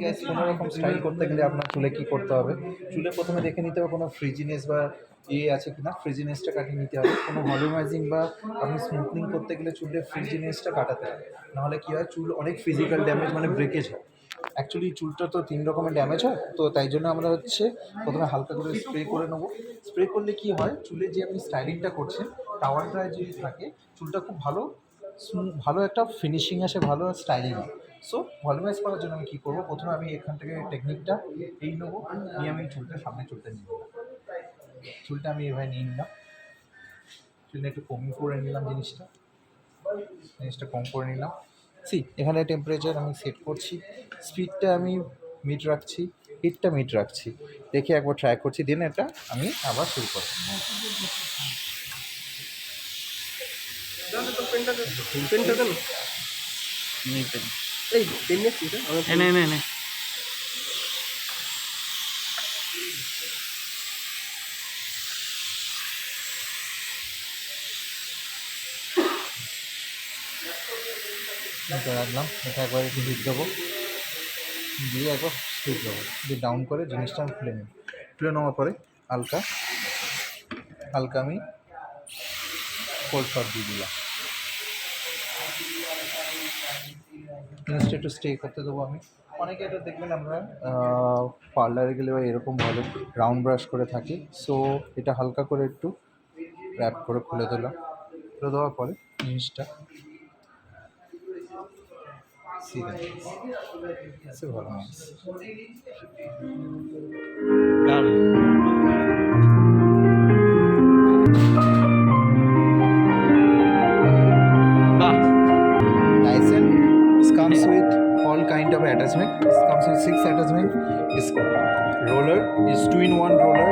Guys, কোনো রকম style করতে গেলে আপনার চুলে কি করতে হবে? চুলে প্রথমে দেখে নিতে হবে কোনো ফ্রিজিনেস বা আছে কিনা। ফ্রিজিনেসটা কাটিয়ে নিতে হবে। কোনো ভলিউমাইজিং বা আপনি স্মুথনিং করতে গেলে চুলের ফ্রিজিনেসটা কাটাতে হবে। নাহলে কী হয়, চুল অনেক ফিজিক্যাল ড্যামেজ মানে ব্রেকেজ হয়। অ্যাকচুয়ালি চুলটা তো 3 রকমের ড্যামেজ হয়, তো তাই জন্য আমরা প্রথমে হালকা করে স্প্রে করে নেবো। স্প্রে করলে কি হয়, চুলে যে আপনি স্টাইলিংটা করছেন, টাওয়াল ড্রাই যদি থাকে চুলটা খুব ভালো ভালো একটা ফিনিশিং আসে, ভালো স্টাইলিং হয়। সো ভলিউমাইজ করার জন্য আমি কী করবো, প্রথমে আমি এখান থেকে টেকনিকটা নেবো, নিয়ে আমি চুলটা নিয়ে নেবো। চুলটা আমি এভাবে নিয়ে নিলাম, চুলটা একটু কমিং করে নিলাম, জিনিসটা কম করে নিলাম। এখানে টেম্পারেচার আমি সেট করছি, স্পিডটা আমি মিড রাখছি, হিটটা মিড রাখছি, দেখে একবার ট্রাই করছি, দেন এটা আমি আবার শুরু করছি। এটা রাখলাম, এটা একবার একটু হিট দেবো, দিয়ে একবার হিট দেবো, দিয়ে ডাউন করে জিনিসটা আমি খুলে নেওয়ার পরে হালকা হালকা আমি কোল্ড শট দিয়ে দিলাম। জিনিসটা একটু স্টে করতে দেবো আমি। অনেকে এটা দেখবেন আমরা পার্লারে গেলে বা এরকম ভালো রাউন্ড ব্রাশ করে থাকি। সো এটা হালকা করে একটু র্যাপ করে খুলে দেওয়ার পরে জিনিসটা ভালো comes with all kind of attachment. It comes with 6 attachment. This roller is 2-in-1 roller.